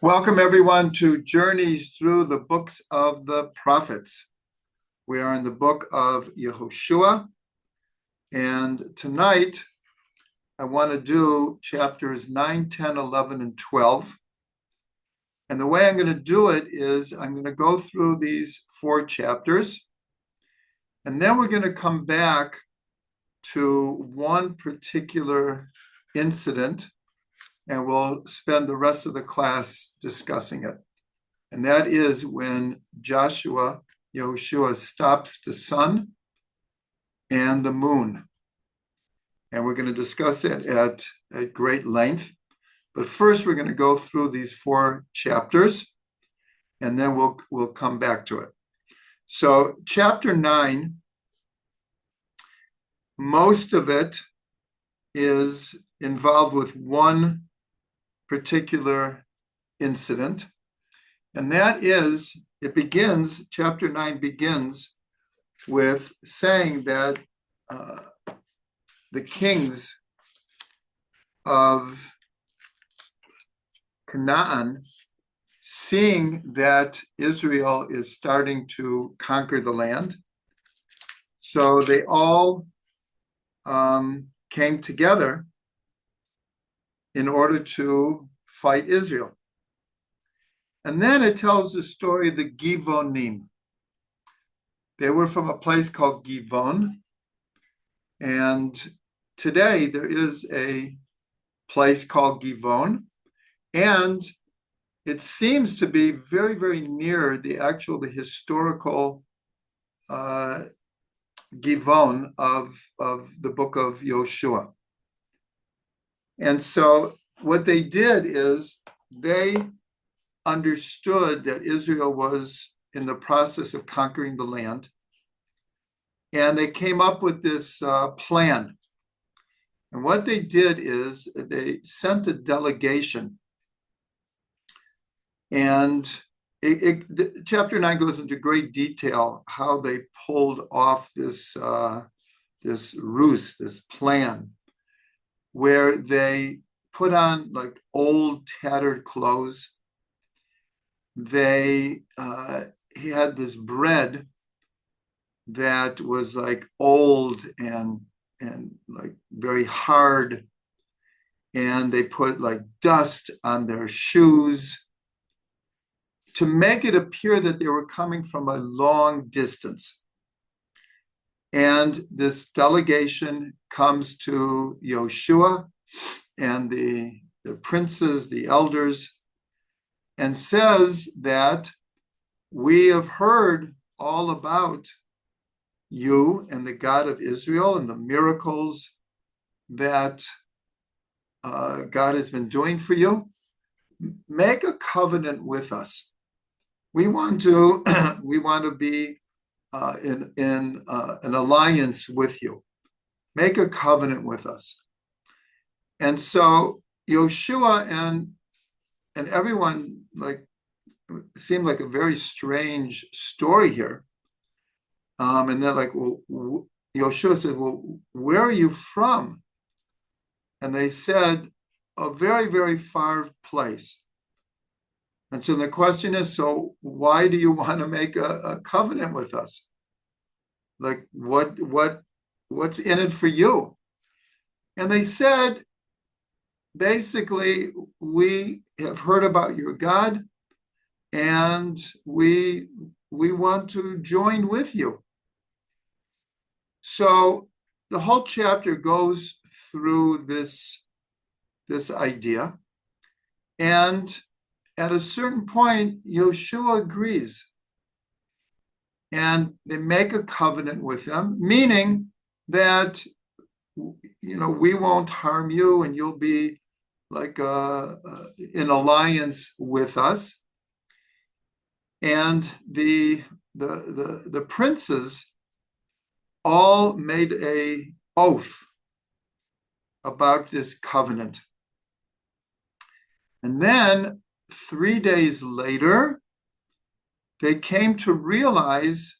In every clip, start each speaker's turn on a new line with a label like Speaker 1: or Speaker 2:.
Speaker 1: Welcome, everyone, to Journeys Through the Books of the Prophets. We are in the book of Yehoshua, and tonight I want to do chapters 9, 10, 11, and 12. And the way I'm going to do it is I'm going to go through these 4 chapters, and then we're going to come back to one particular incident, and we'll spend the rest of the class discussing it. And that is when Yehoshua stops the sun and the moon. And we're going to discuss it at great length. But first, we're going to go through these 4 chapters, and then we'll come back to it. So chapter 9, most of it is involved with one particular incident, and that is, chapter 9 begins with saying that the kings of Canaan, seeing that Israel is starting to conquer the land, so they all came together in order to fight Israel. And then it tells the story of the Givonim. They were from a place called Givon, and today there is a place called Givon, and it seems to be very, very near the historical Givon of the book of Yehoshua. And so what they did is they understood that Israel was in the process of conquering the land, and they came up with this plan. And what they did is they sent a delegation, and chapter 9 goes into great detail how they pulled off this ruse, this plan, where they put on like old tattered clothes. He had this bread that was like old and like very hard, and they put like dust on their shoes to make it appear that they were coming from a long distance. And this delegation comes to Yehoshua and the princes, the elders, and says that we have heard all about you and the God of Israel and the miracles that God has been doing for you. Make a covenant with us. We want to be in an alliance with you. Make a covenant with us. And so Yehoshua and everyone seemed like a very strange story here. And they're like, well, Yehoshua said, well, where are you from? And they said, a very, very far place. And so the question is, so why do you want to make a covenant with us? Like, what's in it for you? And they said, basically, we have heard about your God, and we want to join with you. So the whole chapter goes through this idea, and at a certain point, Yehoshua agrees, and they make a covenant with them, meaning that we won't harm you, and you'll be like in alliance with us. And the princes all made a oath about this covenant. And then 3 days later, they came to realize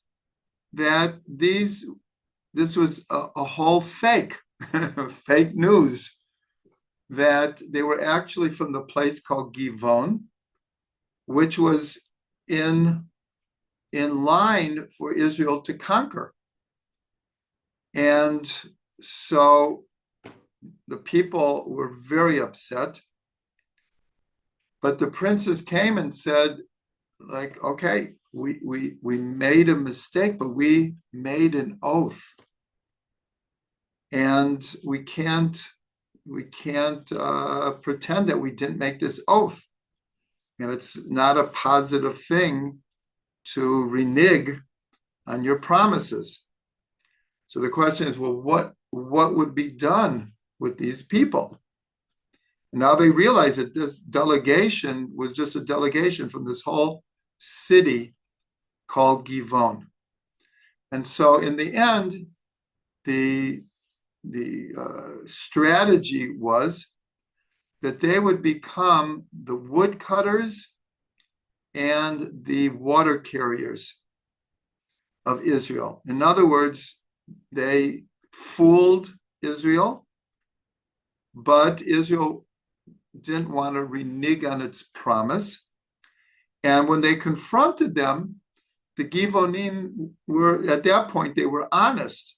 Speaker 1: that this was a whole fake news. that they were actually from the place called Givon, which was in line for Israel to conquer. And so the people were very upset. But the princes came and said, like, okay, we made a mistake, but we made an oath. And we can't pretend that we didn't make this oath. And it's not a positive thing to renege on your promises. So the question is, well, what would be done with these people? And now they realize that this delegation was just a delegation from this whole city called Givon. And so in the end, the strategy was that they would become the woodcutters and the water carriers of Israel. In other words, they fooled Israel, but Israel didn't want to renege on its promise. And when they confronted them, the Givonim were, at that point, they were honest.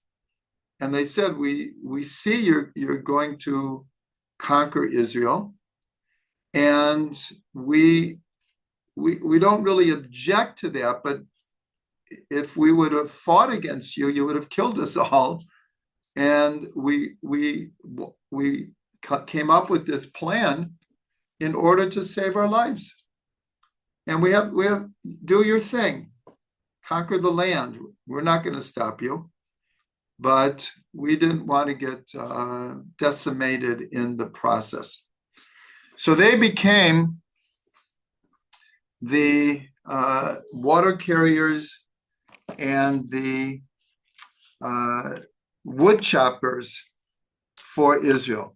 Speaker 1: And they said, we see you're going to conquer Israel. And we don't really object to that, but if we would have fought against you, you would have killed us all. And we came up with this plan in order to save our lives. And we have do your thing, conquer the land. We're not going to stop you, but we didn't want to get decimated in the process. So they became the water carriers and the wood choppers for Israel.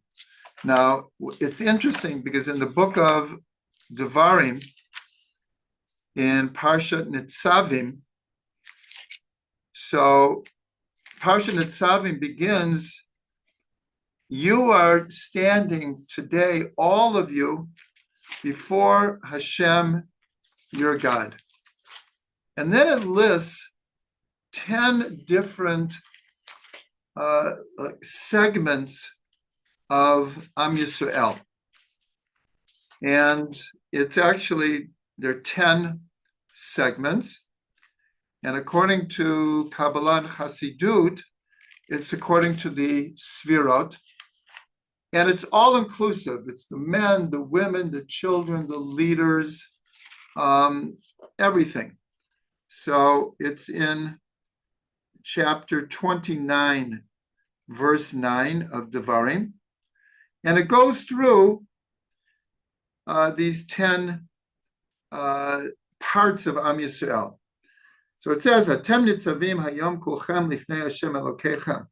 Speaker 1: Now, it's interesting because in the book of Devarim, in Parshat Nitzavim, so Parshat Nitzavim begins, you are standing today, all of you, before Hashem, your God. And then it lists 10 different segments of Am Yisrael. And it's actually, there are 10 segments. And according to Kabbalah and Hasidut, it's according to the Sfirot. And it's all inclusive. It's the men, the women, the children, the leaders, everything. So it's in chapter 29, verse 9 of Devarim. And it goes through these 10 parts of Am Yisrael. So it says, Atem nitzavim hayom kulchem lifnei Hashem Elokechem.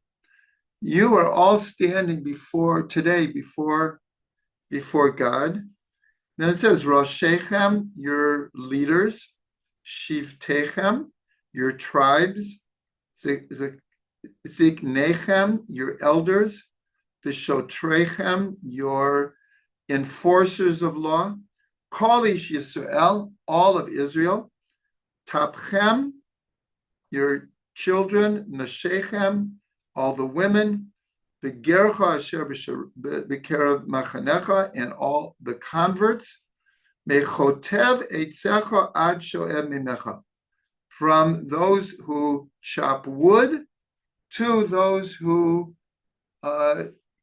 Speaker 1: You are all standing today before God. Then it says, Roshechem, your leaders, Shivtechem, your tribes, Zignechem, your elders, Vishotrechem, your enforcers of law, Kol Ish Yisrael, all of Israel, Tapchem, your children, Nashechem, all the women, Begercha Asher B'Kerev Machanecha, and all the converts, Mechotev Eitzecha Ad Shoem Mimecha, from those who chop wood to those who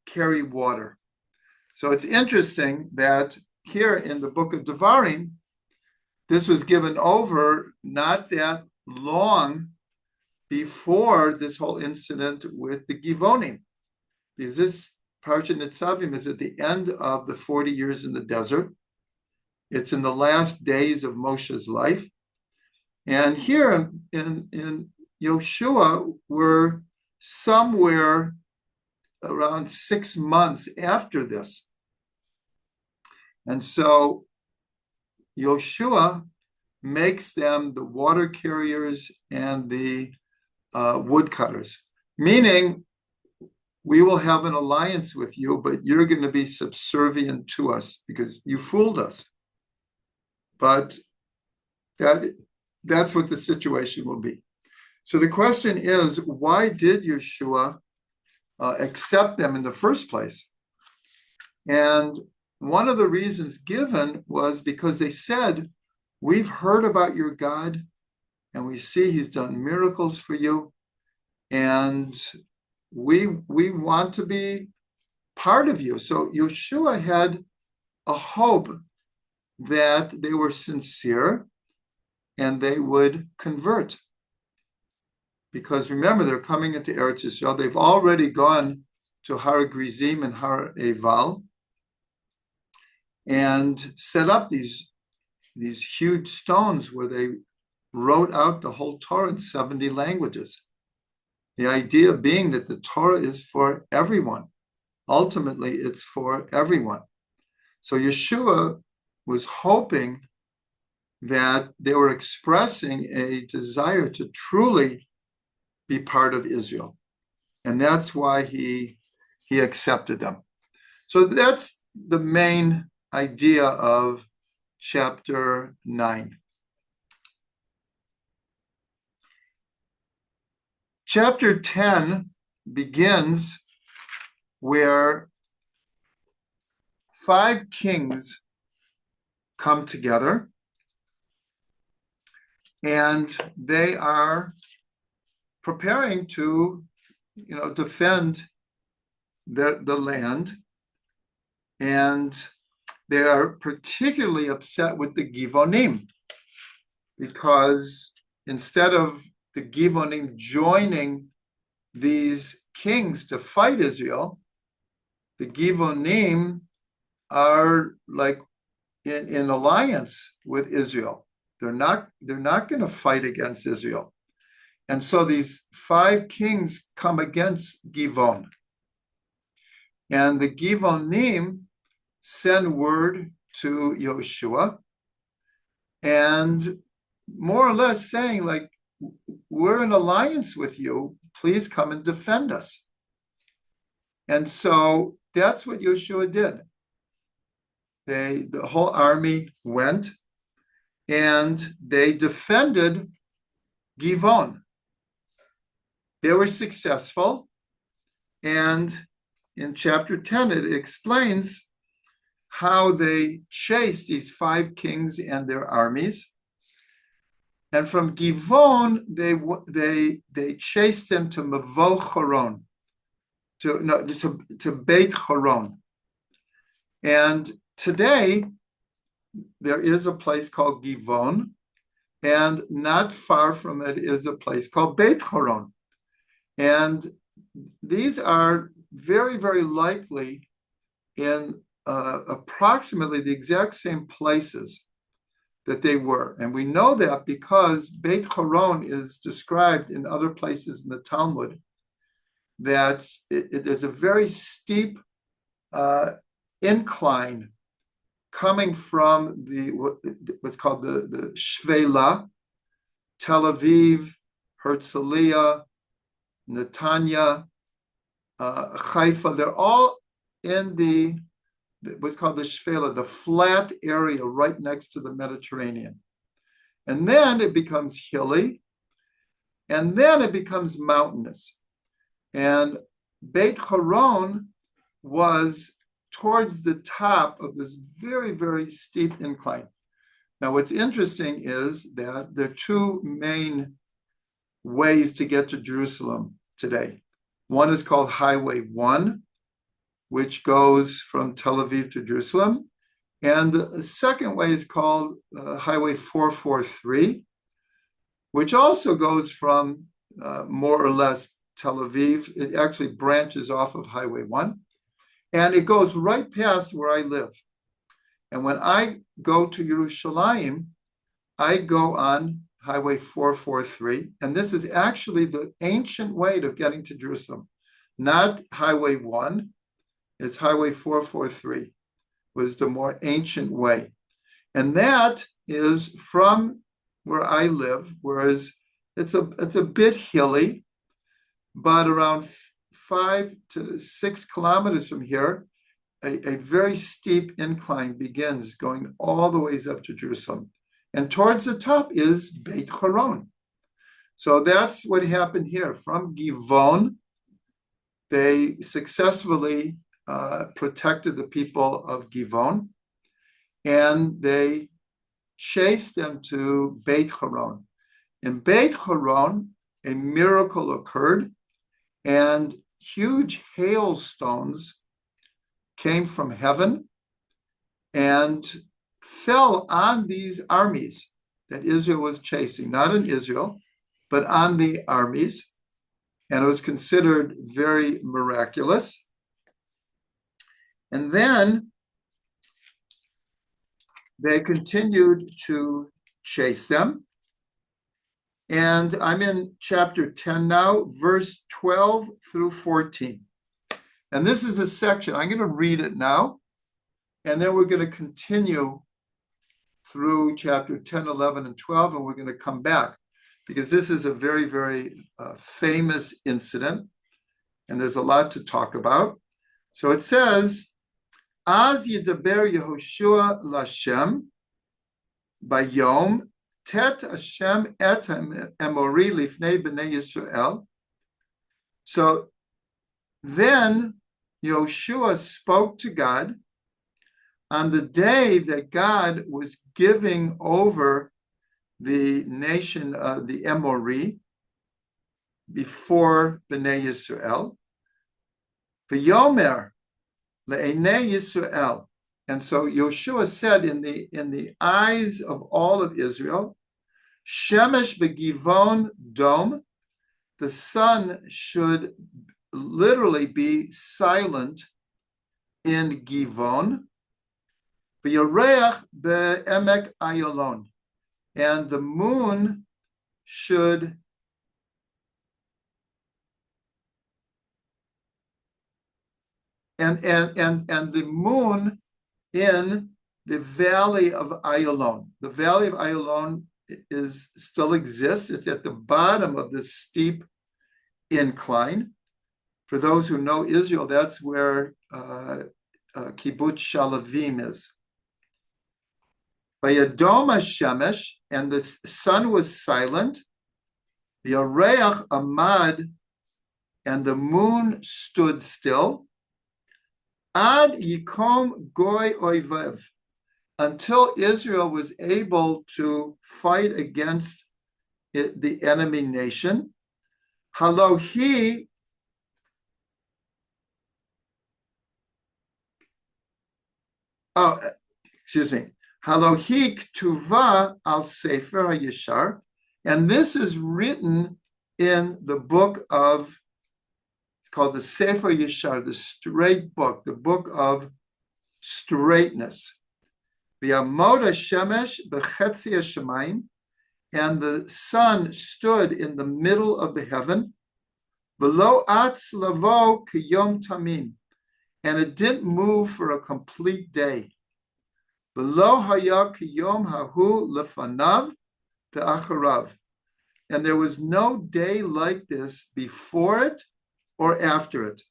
Speaker 1: carry water. So it's interesting that here in the book of Devarim, this was given over not that long before this whole incident with the Givonim. Because this Parshat Nitzavim is at the end of the 40 years in the desert. It's in the last days of Moshe's life. And here in Yehoshua, we're somewhere around 6 months after this. And so Yehoshua makes them the water carriers and the woodcutters, meaning we will have an alliance with you, but you're going to be subservient to us because you fooled us. But that's what the situation will be. So the question is, why did Yehoshua accept them in the first place? And one of the reasons given was because they said, we've heard about your God, and we see he's done miracles for you, and we want to be part of you. So Yehoshua had a hope that they were sincere and they would convert. Because remember, they're coming into Eretz Yisrael. They've already gone to Har Grizim and Har Eval and set up these huge stones where they wrote out the whole Torah in 70 languages. The idea being that the Torah is for everyone. Ultimately, it's for everyone. So Yehoshua was hoping that they were expressing a desire to truly be part of Israel. And that's why he accepted them. So that's the main idea of chapter 9. Chapter 10 begins where 5 kings come together, and they are preparing to, defend the land. And they are particularly upset with the Givonim, because instead of the Givonim joining these kings to fight Israel, the Givonim are like in alliance with Israel. They're not going to fight against Israel. And so these 5 kings come against Givon. And the Givonim send word to Yehoshua, and more or less saying, like, we're in alliance with you, please come and defend us. And so that's what Yehoshua did. The whole army went and they defended Givon. They were successful, and in chapter 10 it explains how they chased these 5 kings and their armies. And from Givon, they chased him to Mavo Choron, to Beit Choron. And today, there is a place called Givon, and not far from it is a place called Beit Choron. And these are very, very likely in approximately the exact same places that they were. And we know that because Beit Choron is described in other places in the Talmud, that there's a very steep incline coming from what's called the Shvela, Tel Aviv, Herzliya, Netanya, Haifa. They're all in what's called the Shvela, the flat area right next to the Mediterranean. And then it becomes hilly, and then it becomes mountainous. And Beit Choron was towards the top of this very, very steep incline. Now, what's interesting is that there are 2 main ways to get to Jerusalem today. One is called Highway 1, which goes from Tel Aviv to Jerusalem. And the second way is called Highway 443, which also goes from more or less Tel Aviv. It actually branches off of Highway 1. And it goes right past where I live. And when I go to Yerushalayim, I go on Highway 443. And this is actually the ancient way of getting to Jerusalem, not Highway 1. It's Highway 443, was the more ancient way. And that is from where I live, whereas it's a bit hilly, but around 5 to 6 kilometers from here, a very steep incline begins going all the ways up to Jerusalem. And towards the top is Beit Horon. So that's what happened here. From Givon, they successfully protected the people of Givon, and they chased them to Beit Horon. In Beit Horon, a miracle occurred, and huge hailstones came from heaven and fell on these armies that Israel was chasing, not on Israel, but on the armies. And it was considered very miraculous. And then they continued to chase them. And I'm in chapter 10 now, verse 12 through 14. And this is a section, I'm going to read it now, and then we're going to continue through chapter 10, 11, and 12, and we're going to come back, because this is a very, very famous incident, and there's a lot to talk about. So it says, Az yidaber Yehoshua Lashem bayom tet Hashem et emori lifnei bnei Yisrael. So then Yehoshua spoke to God on the day that God was giving over the nation of the Emori before Bnei Yisrael. V'yomer le'enei Yisrael. And so Yehoshua said in the eyes of all of Israel, Shemesh beGivon dom, the sun should literally be silent in Givon, v'yareach be'emek Ayalon, and the moon should and the moon in the valley of Ayalon. The valley of Ayalon still exists. It's at the bottom of this steep incline. For those who know Israel, that's where Kibbutz Shalavim is. Vayadom Hashemesh, and the sun was silent. V'yareach amad, and the moon stood still. Ad yikom goy oivev, until Israel was able to fight against the enemy nation. Halohi Halohi ktuva al Sefer HaYeshar, and this is written in the book of, it's called the Sefer Yeshar, the straight book, the book of straightness. V'yamod hashemesh b'chetzi hashemayim, and the sun stood in the middle of the heaven. V'lo atz lavo k'yom tamim, and it didn't move for a complete day. V'lo haya k'yom hahu lefanav ve'acharav, and there was no day like this before it or after it.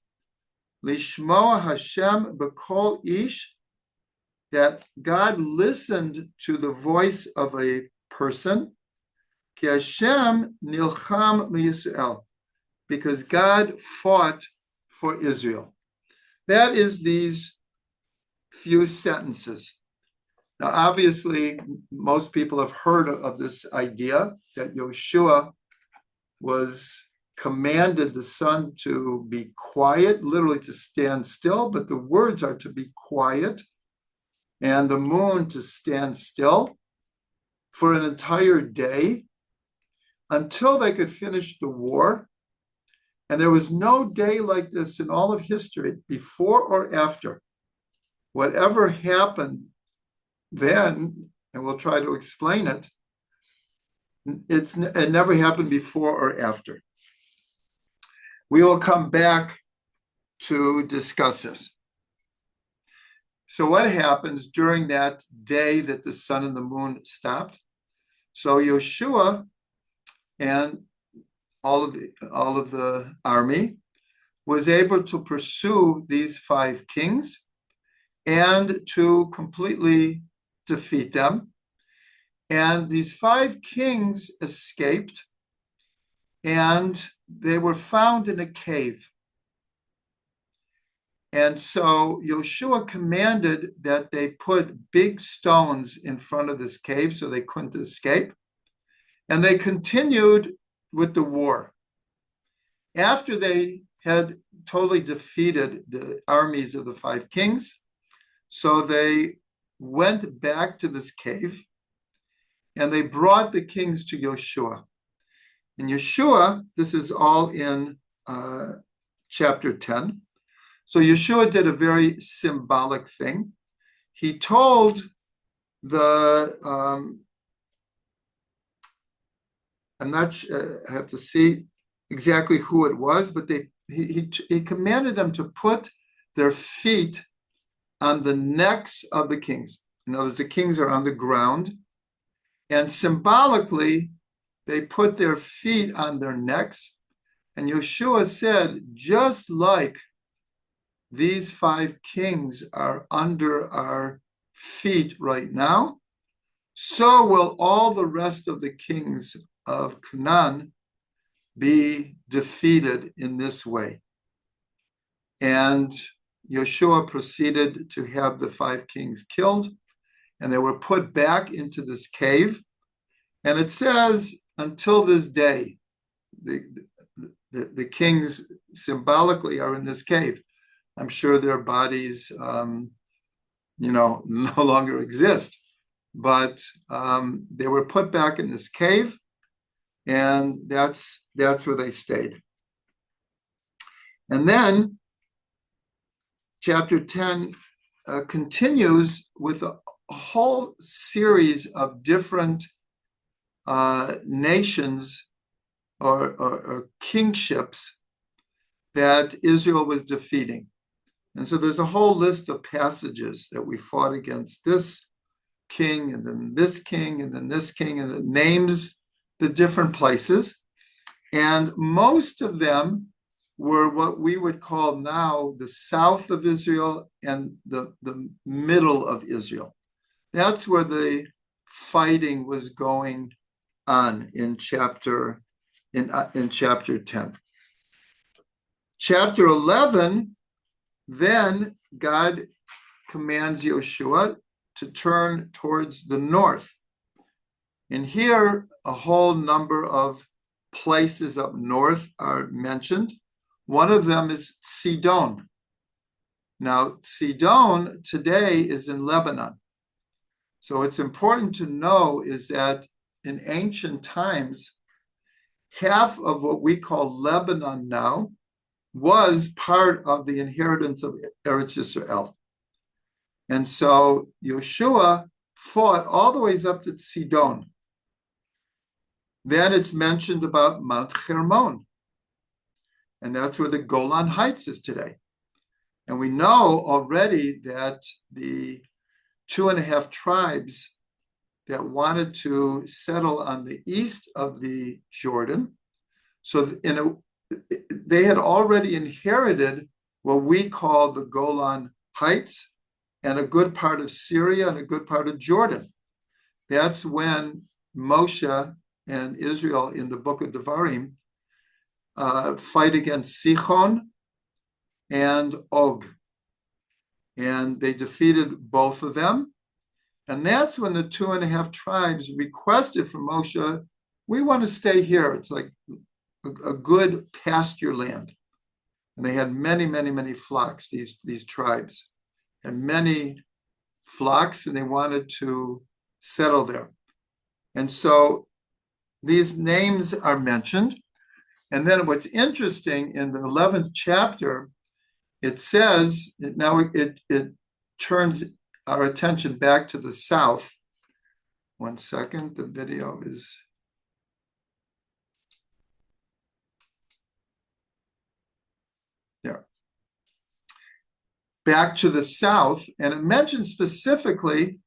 Speaker 1: Lishmoa Hashem b'kol ish, that God listened to the voice of a person. Ki Hashem nilcham liYisrael, because God fought for Israel. That is these few sentences. Now, obviously, most people have heard of this idea that Yehoshua was commanded the sun to be quiet, literally to stand still, but the words are to be quiet, and the moon to stand still for an entire day until they could finish the war. And there was no day like this in all of history, before or after. Whatever happened then, and we'll try to explain it, it never happened before or after. We will come back to discuss this. So what happens during that day that the sun and the moon stopped? So Yehoshua and all of the army was able to pursue these 5 kings and to completely defeat them. And these 5 kings escaped, and they were found in a cave. And so Yehoshua commanded that they put big stones in front of this cave so they couldn't escape. And they continued with the war. After they had totally defeated the armies of the 5 kings, so they went back to this cave, and they brought the kings to Yehoshua. And Yehoshua, this is all in chapter 10. So Yehoshua did a very symbolic thing. He told the, I'm not sure, I have to see exactly who it was, but he commanded them to put their feet on the necks of the kings. In other words, the kings are on the ground, and symbolically, they put their feet on their necks. And Yehoshua said, just like these 5 kings are under our feet right now, so will all the rest of the kings of Canaan be defeated in this way. And Yehoshua proceeded to have the 5 kings killed, and they were put back into this cave. And it says, until this day, the kings symbolically are in this cave. I'm sure their bodies, no longer exist, but they were put back in this cave, and that's where they stayed. And then chapter 10 continues with a whole series of different nations or kingships that Israel was defeating. And so there's a whole list of passages that we fought against this king, and then this king, and then this king, and it names the different places. And most of them were what we would call now the south of Israel and the middle of Israel. That's where the fighting was going on in chapter 10. Chapter 11, then God commands Yehoshua to turn towards the north. And here, a whole number of places up north are mentioned. One of them is Sidon. Now, Sidon today is in Lebanon. So it's important to know is that in ancient times, half of what we call Lebanon now was part of the inheritance of Eretz Yisrael. And so Yehoshua fought all the ways up to Sidon. Then it's mentioned about Mount Hermon, and that's where the Golan Heights is today. And we know already that the 2.5 tribes that wanted to settle on the east of the Jordan, so they had already inherited what we call the Golan Heights and a good part of Syria and a good part of Jordan. That's when Moshe and Israel in the book of Devarim fight against Sichon and Og. And they defeated both of them. And that's when the 2.5 tribes requested from Moshe, we want to stay here. It's like a good pasture land. And they had many, many, many flocks, these tribes, and many flocks, and they wanted to settle there. And so these names are mentioned. And then what's interesting, in the 11th chapter, it says, now it turns our attention back to the south. 1 second, the video is... there. Back to the south, and it mentions specifically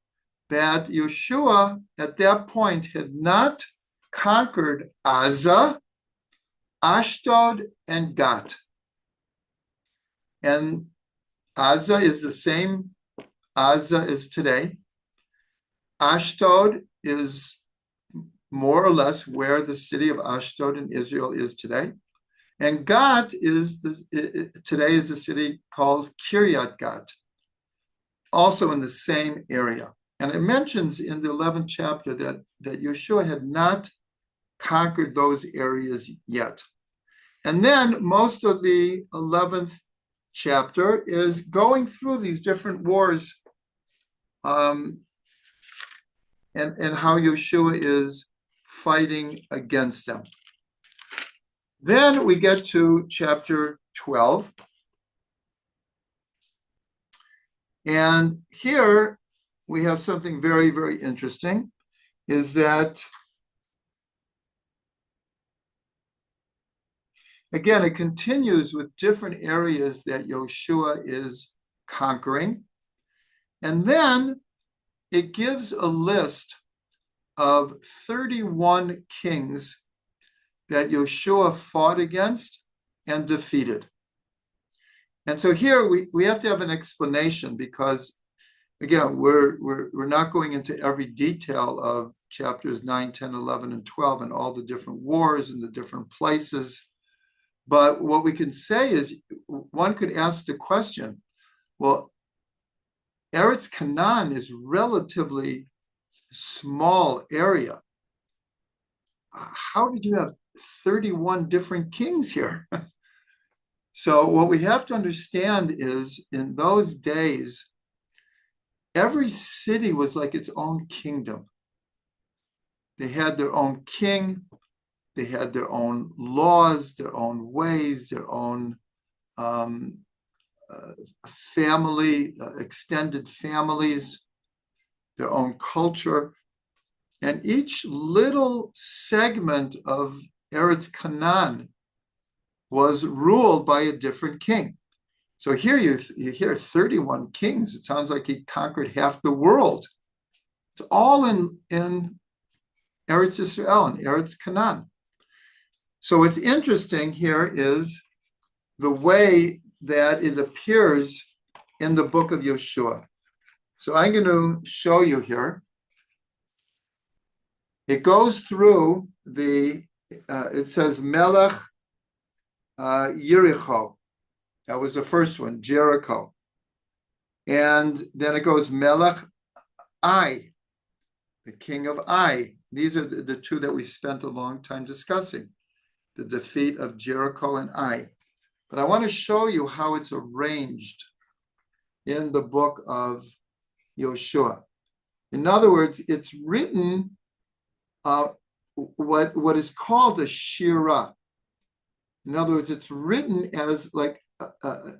Speaker 1: that Yehoshua at that point had not conquered Gaza, Ashdod, and Gat. And Gaza is the same Gaza as today. Ashdod is more or less where the city of Ashdod in Israel is today. And Gat is today is a city called Kiryat Gat, also in the same area. And it mentions in the 11th chapter that Yehoshua had not conquered those areas yet. And then most of the 11th chapter is going through these different wars, and how Yehoshua is fighting against them. Then we get to chapter 12. And here we have something very, very interesting, is that, again, it continues with different areas that Yehoshua is conquering. And then it gives a list of 31 kings that Yehoshua fought against and defeated. And so here we have to have an explanation, because, again, we're not going into every detail of chapters 9, 10, 11, and 12 and all the different wars and the different places. But what we can say is, one could ask the question, well, Eretz Canaan is relatively small area. How did you have 31 different kings here? So what we have to understand is, in those days, every city was like its own kingdom. They had their own king, they had their own laws, their own ways, their own family, extended families, their own culture. And each little segment of Eretz Canaan was ruled by a different king. So here you hear 31 kings. It sounds like he conquered half the world. It's all in Eretz Israel and Eretz Canaan. So what's interesting here is the way that it appears in the book of Yehoshua. So I'm going to show you here. It goes through it says Melech Yericho. That was the first one, Jericho. And then it goes Melech Ai, the king of Ai. These are the two that we spent a long time discussing, the defeat of Jericho and Ai. But I want to show you how it's arranged in the book of Yehoshua. In other words, it's written what is called a shira. In other words, it's written as like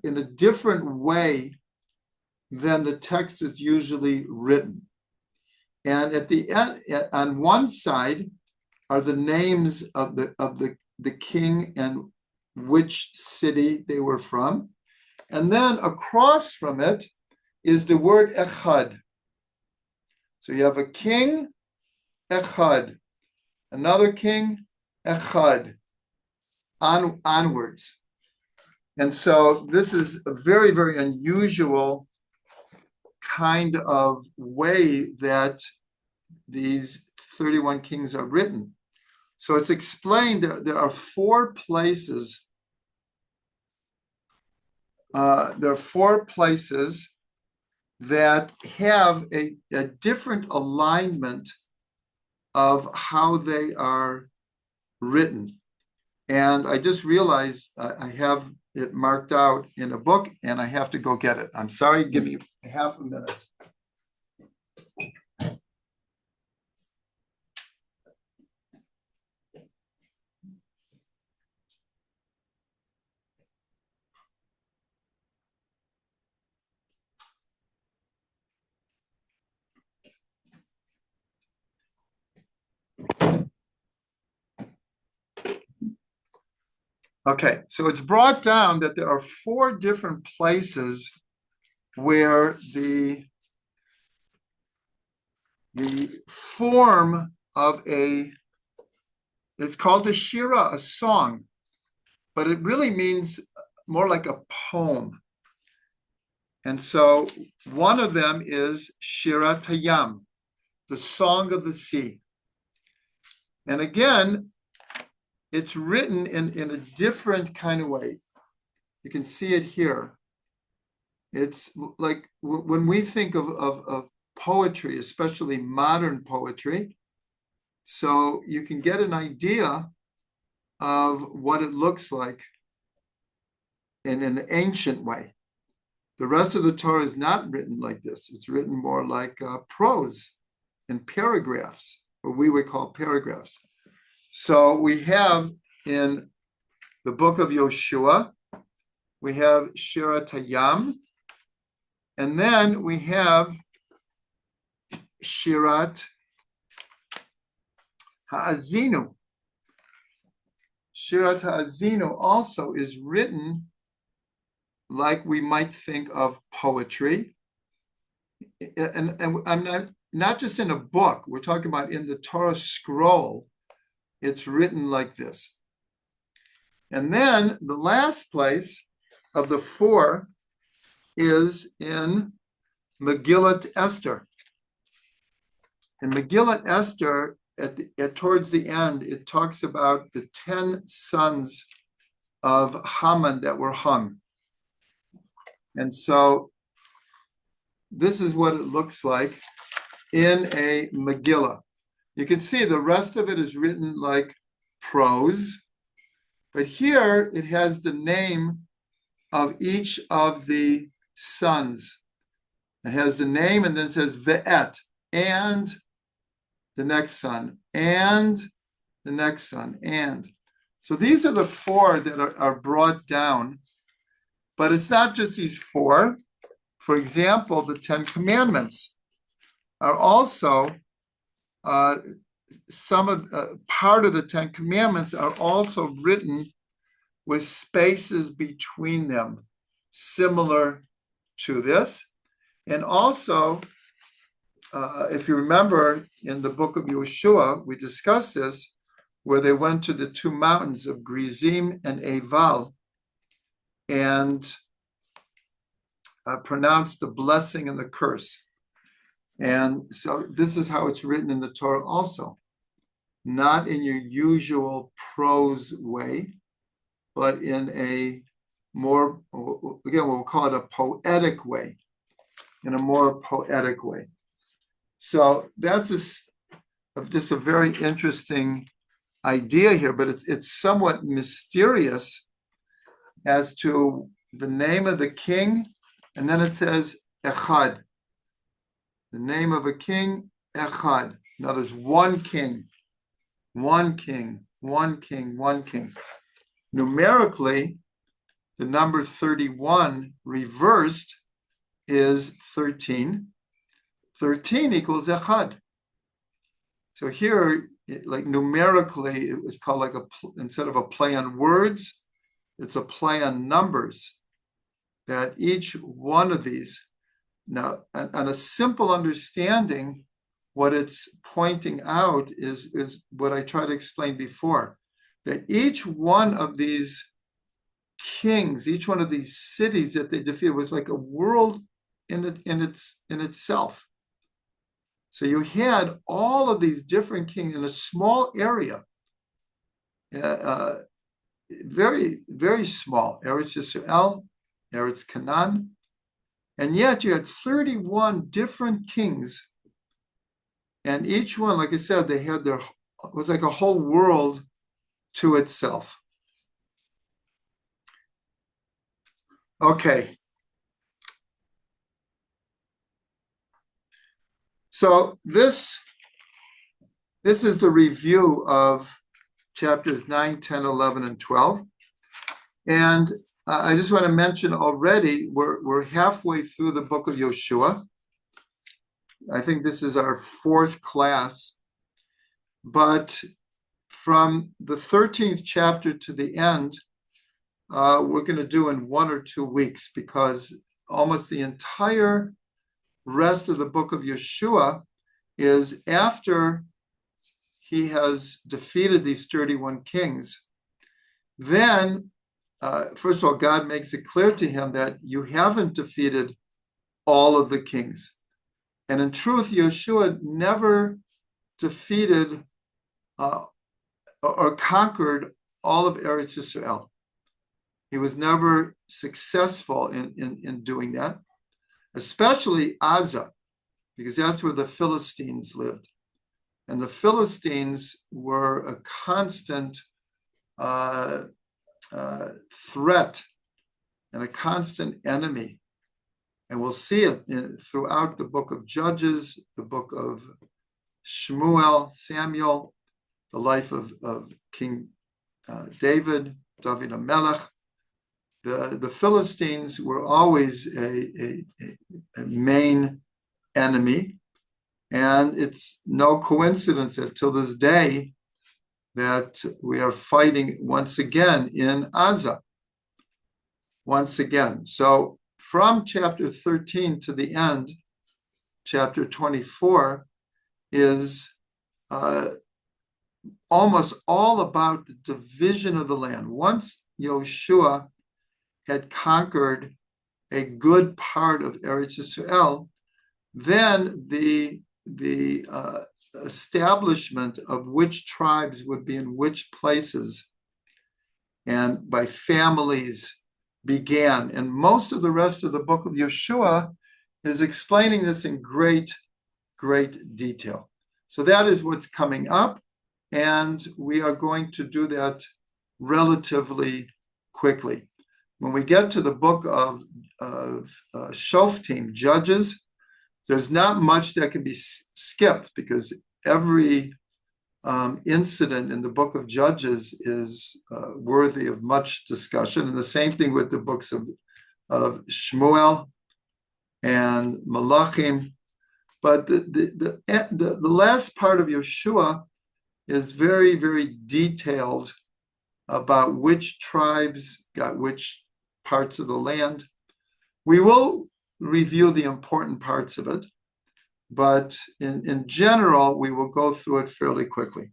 Speaker 1: in a different way than the text is usually written. And at the end, on one side are the names of the king and which city they were from. And then across from it is the word echad. So you have a king, echad, another king, echad, onwards. And so this is a very, very unusual kind of way that these 31 kings are written. So it's explained that there are four places. There are four places that have a different alignment of how they are written. And I just realized I have it marked out in a book and I have to go get it. I'm sorry, give me half a minute. Okay, so it's brought down that there are four different places where the form of it's called a shira, a song, but it really means more like a poem. And so one of them is Shirat Hayam, the Song of the Sea. And again, it's written in a different kind of way. You can see it here. It's like when we think of poetry, especially modern poetry, so you can get an idea of what it looks like in an ancient way. The rest of the Torah is not written like this. It's written more like prose and paragraphs, what we would call paragraphs. So we have in the book of Yehoshua, we have Shirat Hayam, and then we have Shirat Ha'azinu. Shirat Ha'azinu also is written like we might think of poetry. And I'm not just in a book, we're talking about in the Torah scroll, it's written like this. And then the last place of the four is in Megillat Esther. In Megillat Esther, towards the end, it talks about the 10 sons of Haman that were hung. And so this is what it looks like in a Megillah. You can see the rest of it is written like prose, but here it has the name of each of the sons. It has the name and then says Ve'et, and the next son, and the next son, and. So these are the four that are brought down, but it's not just these four. For example, the 10 Commandments are also part of the 10 Commandments are also written with spaces between them, similar to this. And also, if you remember in the book of Yehoshua, we discussed this, where they went to the two mountains of Gerizim and Eval and pronounced the blessing and the curse. And so this is how it's written in the Torah also, not in your usual prose way, but in a more, again, we'll call it a poetic way, in a more poetic way. So that's just a very interesting idea here, but it's somewhat mysterious as to the name of the king, and then it says Echad. The name of a king, Echad. In other words, one king, one king, one king, one king. Numerically, the number 31 reversed is 13. 13 equals Echad. So here, like numerically, it was called like instead of a play on words, it's a play on numbers, that each one of these, now, on a simple understanding, what it's pointing out is what I tried to explain before, that each one of these kings, each one of these cities that they defeated was like a world in itself. So you had all of these different kings in a small area, very, very small, Eretz Yisrael, Eretz Canaan, and yet you had 31 different kings, and each one, like I said, they had it was like a whole world to itself. Okay. So this is the review of chapters 9, 10, 11, and 12. And I just want to mention already, we're halfway through the book of Yehoshua. I think this is our fourth class. But from the 13th chapter to the end, we're going to do in 1 or 2 weeks, because almost the entire rest of the book of Yehoshua is after he has defeated these 31 kings. Then, first of all, God makes it clear to him that you haven't defeated all of the kings. And in truth, Yehoshua never defeated or conquered all of Eretz Yisrael. He was never successful in doing that, especially Gaza, because that's where the Philistines lived. And the Philistines were a constant threat and a constant enemy. And we'll see it throughout the book of Judges, the book of Shmuel, Samuel, the life of King David HaMelech. The Philistines were always a main enemy. And it's no coincidence that till this day that we are fighting once again in Gaza. Once again. So from chapter 13 to the end, chapter 24 is almost all about the division of the land. Once Yehoshua had conquered a good part of Eretz Yisrael, then the establishment of which tribes would be in which places and by families began. And most of the rest of the book of Yehoshua is explaining this in great detail. So that is what's coming up, and we are going to do that relatively quickly. When we get to the book of Shoftim, Judges, there's not much that can be skipped because every incident in the book of Judges is worthy of much discussion. And the same thing with the books of Shmuel and Malachim. But the last part of Yehoshua is very detailed about which tribes got which parts of the land. We will review the important parts of it, but in general, we will go through it fairly quickly.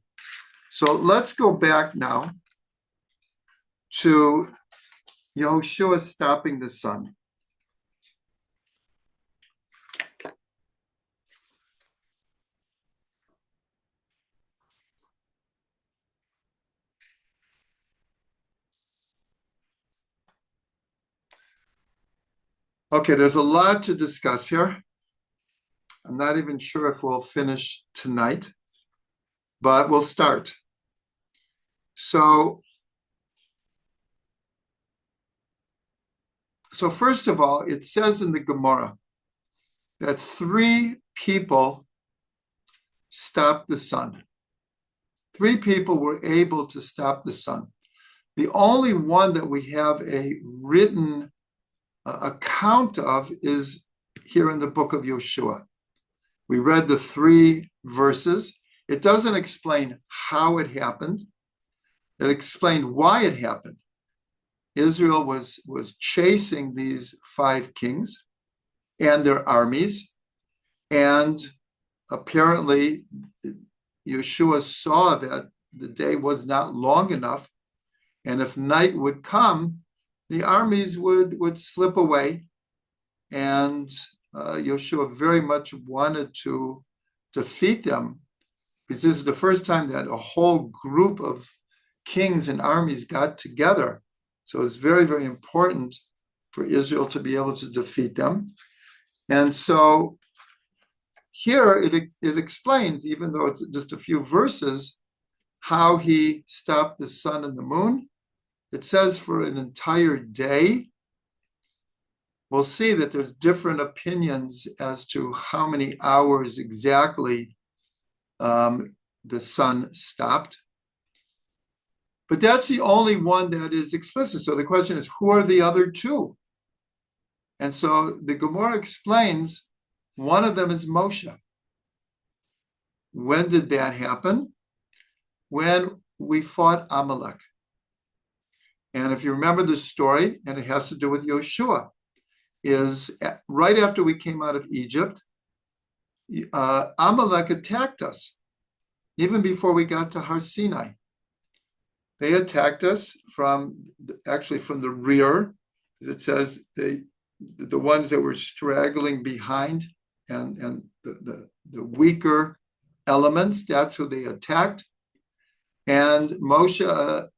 Speaker 1: So let's go back now to Yehoshua stopping the sun. Okay, there's a lot to discuss here. I'm not even sure if we'll finish tonight, but we'll start. So first of all, it says in the Gemara that 3 people stopped the sun. 3 people were able to stop the sun. The only one that we have a written account of is here in the book of Yehoshua. We read the 3 verses. It doesn't explain how it happened. It explained why it happened. Israel was chasing these 5 kings and their armies, and apparently Yehoshua saw that the day was not long enough, and if night would come, the armies would slip away, and Yehoshua very much wanted to defeat them, because this is the first time that a whole group of kings and armies got together. So it's very important for Israel to be able to defeat them. And so here it explains, even though it's just a few verses, how he stopped the sun and the moon. It says for an entire day. We'll see that there's different opinions as to how many hours exactly the sun stopped. But that's the only one that is explicit. So the question is, who are the other 2? And so the Gemara explains one of them is Moshe. When did that happen? When we fought Amalek. And if you remember the story, and it has to do with Yehoshua, is right after we came out of Egypt, Amalek attacked us, even before we got to Har Sinai. They attacked us from the rear, as it says, they the ones that were straggling behind, and the weaker elements, that's who they attacked. And Moshe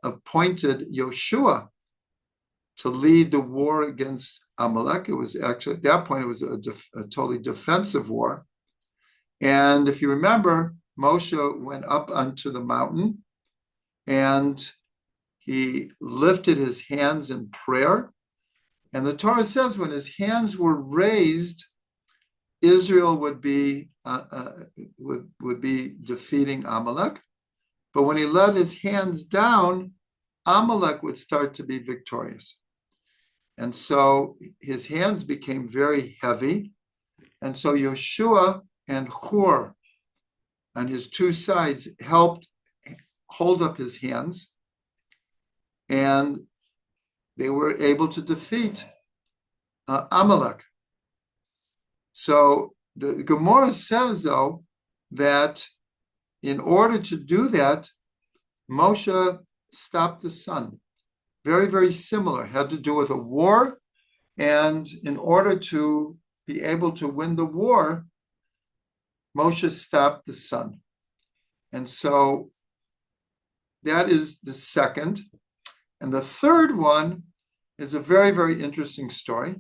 Speaker 1: appointed Yehoshua to lead the war against Amalek. It was actually, at that point, it was a totally defensive war. And if you remember, Moshe went up onto the mountain and he lifted his hands in prayer. And the Torah says when his hands were raised, Israel would be defeating Amalek. But when he let his hands down, Amalek would start to be victorious. And so his hands became very heavy. And so Yehoshua and Hur on his two sides helped hold up his hands, and they were able to defeat Amalek. So the Gemara says, though, that in order to do that, Moshe stopped the sun. Very, very similar, had to do with a war. And in order to be able to win the war, Moshe stopped the sun. And so that is the second. And the third one is a very, very interesting story.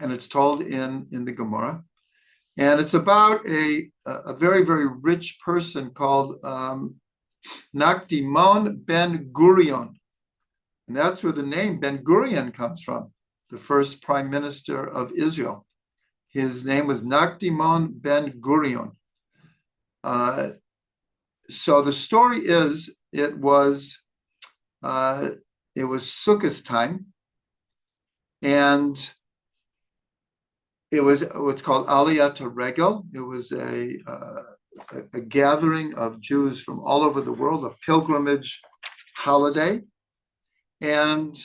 Speaker 1: And it's told in the Gemara. And it's about a very, very rich person called Nakdimon ben Gurion. And that's where the name Ben Gurion comes from, the first prime minister of Israel. His name was Nakdimon ben Gurion. So the story is, it was Sukkot time, and it was what's called Aliyat Regel. It was a gathering of Jews from all over the world, a pilgrimage holiday. And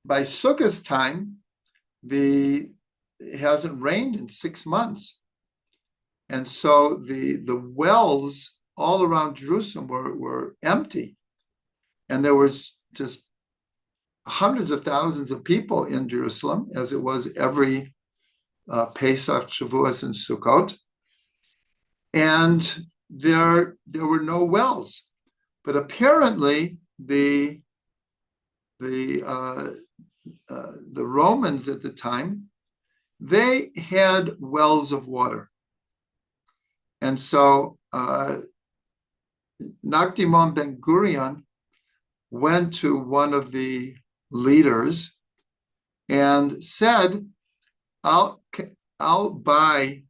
Speaker 1: by Sukkot time, it hasn't rained in 6 months. And so the wells all around Jerusalem were empty. And there was just hundreds of thousands of people in Jerusalem, as it was every Pesach, Shavuos, and Sukkot. And there were no wells. But apparently the Romans at the time, they had wells of water. And so Nakdimon ben Gurion went to one of the leaders and said, I'll buy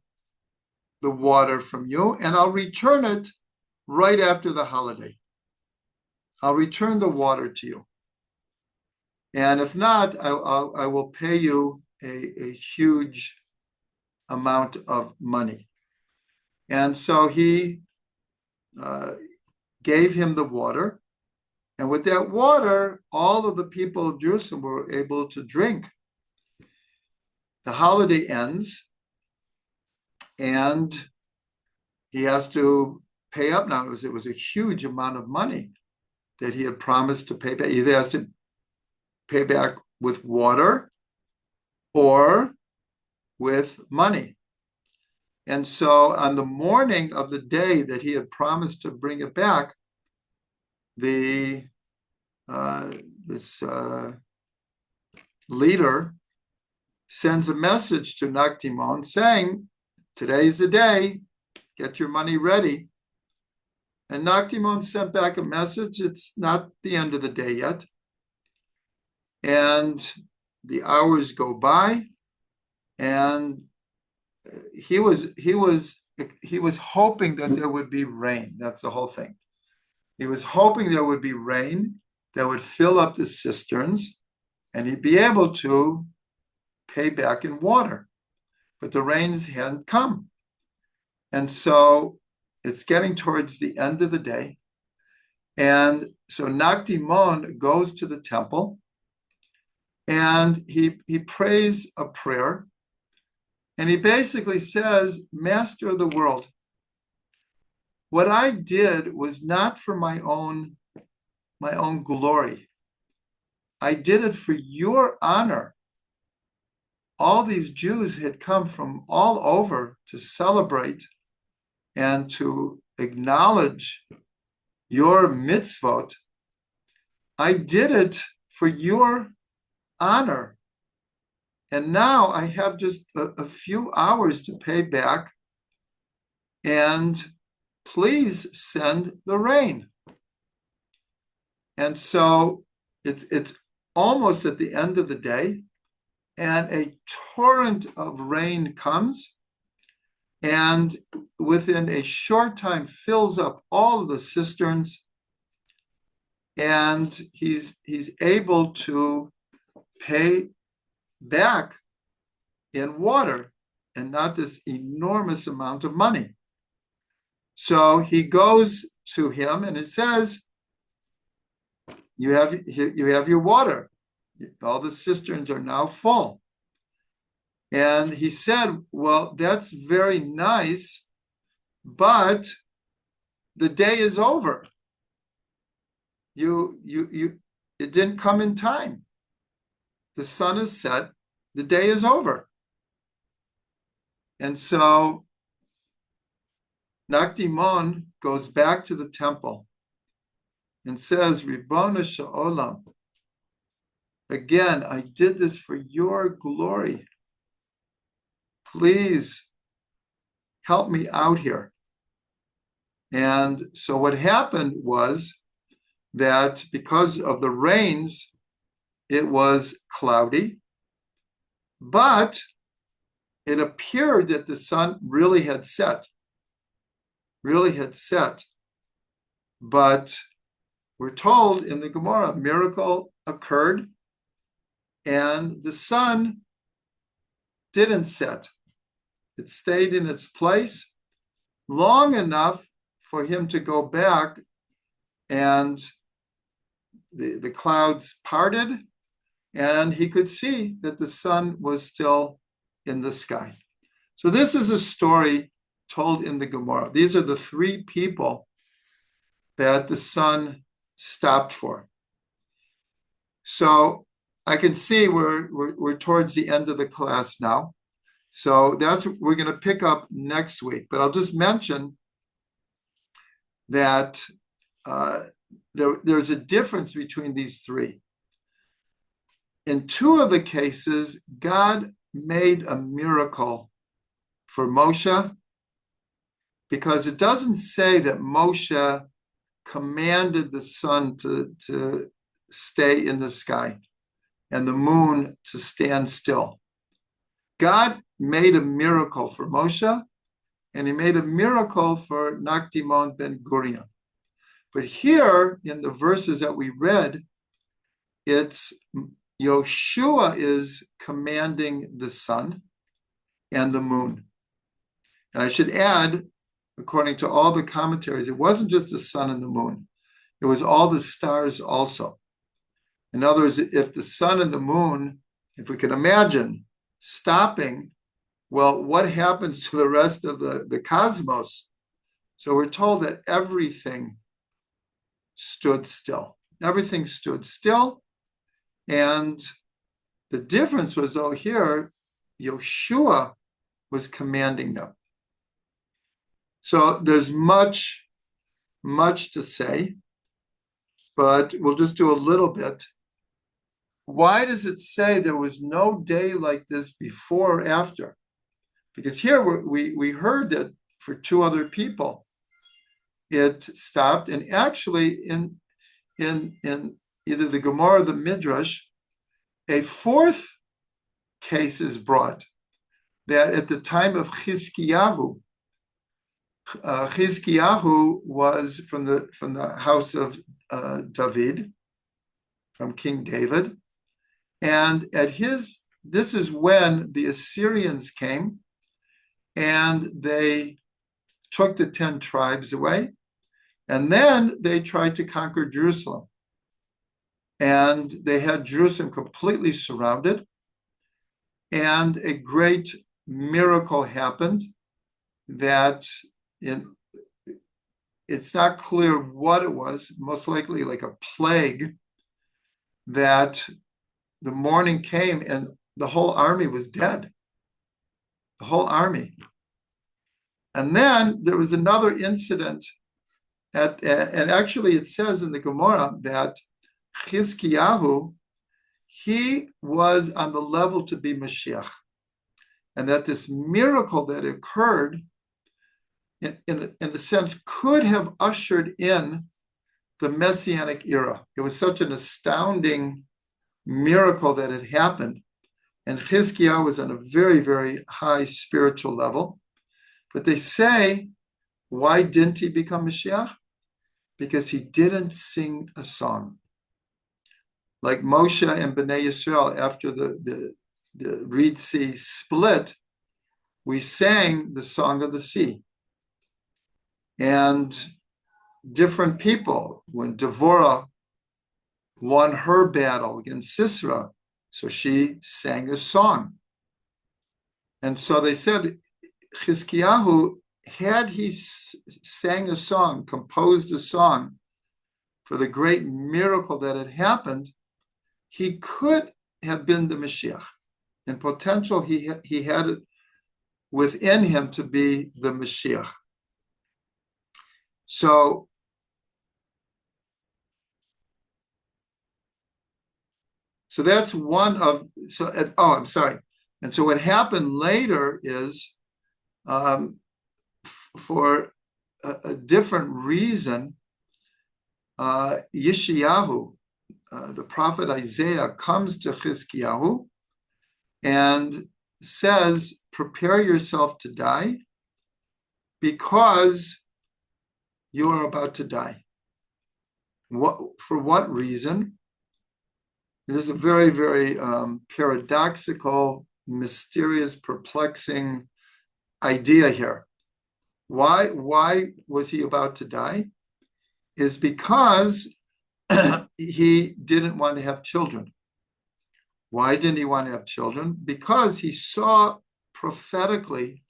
Speaker 1: the water from you and I'll return it right after the holiday. I'll return the water to you. And if not, I will pay you a huge amount of money. And so he gave him the water. And with that water, all of the people of Jerusalem were able to drink. The holiday ends, and he has to pay up now. It was a huge amount of money that he had promised to pay back. He either has to pay back with water or with money. And so on the morning of the day that he had promised to bring it back, this leader sends a message to Nakdimon saying, today's the day, get your money ready. And Nakdimon sent back a message, it's not the end of the day yet. And the hours go by, and he was hoping that there would be rain. That's the whole thing. He was hoping there would be rain that would fill up the cisterns, and he'd be able to pay back in water. But the rains hadn't come. And so it's getting towards the end of the day. And so Nakdimon goes to the temple, and he prays a prayer. And he basically says, Master of the world, what I did was not for my own glory. I did it for your honor. all these Jews had come from all over to celebrate and to acknowledge your mitzvot. I did it for your honor. And now I have just a few hours to pay back. And please send the rain. And so it's almost at the end of the day, and a torrent of rain comes, and within a short time fills up all of the cisterns, and he's able to pay back in water and not this enormous amount of money. So he goes to him and it says, you have your water. All the cisterns are now full. And he said, well, that's very nice, but the day is over. It didn't come in time. The sun is set, the day is over. And so Nakdimon goes back to the temple and says, Ribbona Sha'olam, again, I did this for your glory. Please help me out here. And so what happened was that because of the rains, it was cloudy, but it appeared that the sun really had set. But we're told in the Gemara, a miracle occurred and the sun didn't set. It stayed in its place long enough for him to go back, and the clouds parted and he could see that the sun was still in the sky. So this is a story told in the Gemara. These are the three people that the sun stopped for. So I can see we're towards the end of the class now. So that's what we're going to pick up next week. But I'll just mention that there's a difference between these three. In two of the cases, God made a miracle for Moshe, because it doesn't say that Moshe commanded the sun to stay in the sky and the moon to stand still. God made a miracle for Moshe, and he made a miracle for Nakdimon ben Gurion. But here in the verses that we read, it's Yehoshua is commanding the sun and the moon. And I should add, according to all the commentaries, it wasn't just the sun and the moon. It was all the stars also. In other words, if the sun and the moon, if we can imagine stopping, well, what happens to the rest of the cosmos? So we're told that everything stood still. Everything stood still. And the difference was, though, here, Yehoshua was commanding them. So there's much to say, but we'll just do a little bit. Why does it say there was no day like this before or after? Because here we heard that for two other people, it stopped. And actually in either the Gemara or the Midrash, a fourth case is brought, that at the time of Chizkiyahu was from the house of David, from King David, and this is when the Assyrians came and they took the 10 tribes away, and then they tried to conquer Jerusalem. And they had Jerusalem completely surrounded, and a great miracle happened that it's not clear what it was, most likely like a plague, that the morning came and the whole army was dead. The whole army. And then there was another incident and actually it says in the Gemara that Chizkiyahu, he was on the level to be Mashiach. And that this miracle that occurred, in a sense, could have ushered in the Messianic era. It was such an astounding miracle that had happened. And Chizkiyahu was on a very, very high spiritual level. But they say, why didn't he become Mashiach? Because he didn't sing a song. Like Moshe and Bnei Yisrael, after the Reed Sea split, we sang the Song of the Sea. And different people, when Devorah won her battle against Sisera, so she sang a song. And so they said, Chizkiyahu, had he sang a song, composed a song for the great miracle that had happened, he could have been the Mashiach. In potential, he had it within him to be the Mashiach. So that's one of, I'm sorry. And so what happened later is, for a different reason, Yeshayahu, the prophet Isaiah, comes to Chizkiyahu and says, prepare yourself to die because you are about to die. For what reason? There's a very, very paradoxical, mysterious, perplexing idea here. Why was he about to die? Is because he didn't want to have children. Why didn't he want to have children? Because he saw prophetically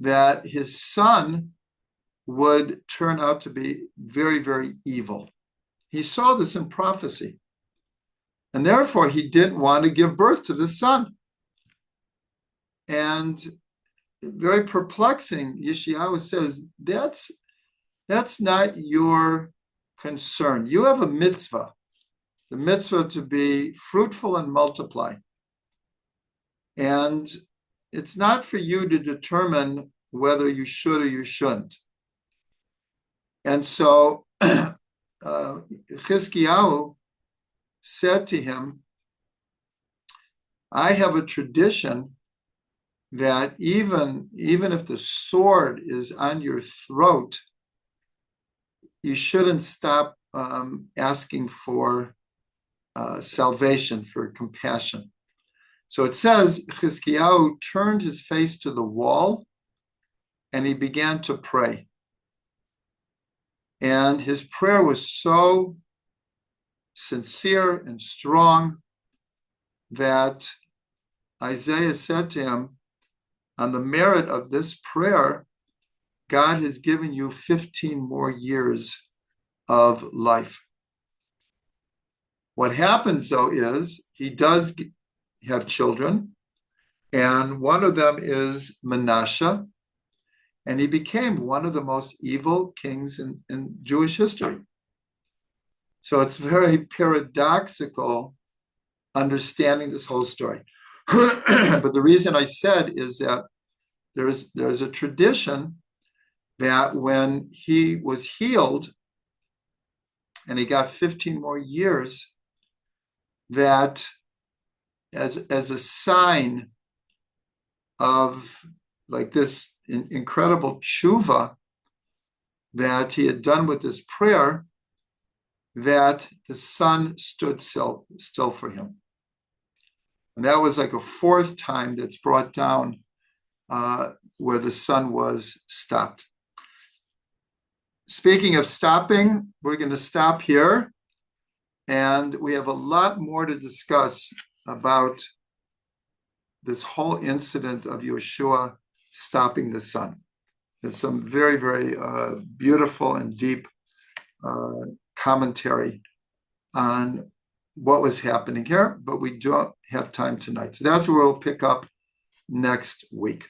Speaker 1: that his son would turn out to be very, very evil. He saw this in prophecy. And therefore, he didn't want to give birth to the son. And very perplexing, Yeshayahu says, that's not your concern. You have a mitzvah, the mitzvah to be fruitful and multiply. And it's not for you to determine whether you should or you shouldn't. And so Chizkiyahu said to him, I have a tradition that even if the sword is on your throat, you shouldn't stop asking for salvation, for compassion. So it says, Chizkiyahu turned his face to the wall and he began to pray. And his prayer was so sincere and strong that Isaiah said to him, on the merit of this prayer, God has given you 15 more years of life. What happens, though, is he does have children, and one of them is Manasseh, and he became one of the most evil kings in Jewish history. So it's very paradoxical understanding this whole story. But the reason I said is that there's a tradition that when he was healed and he got 15 more years, that as a sign of like this incredible tshuva that he had done with his prayer, that the sun stood still for him. And that was like a fourth time that's brought down where the sun was stopped. Speaking of stopping, we're going to stop here. And we have a lot more to discuss about this whole incident of Yehoshua stopping the sun. There's some very, very beautiful and deep commentary on what was happening here, but we don't have time tonight. So that's where we'll pick up next week.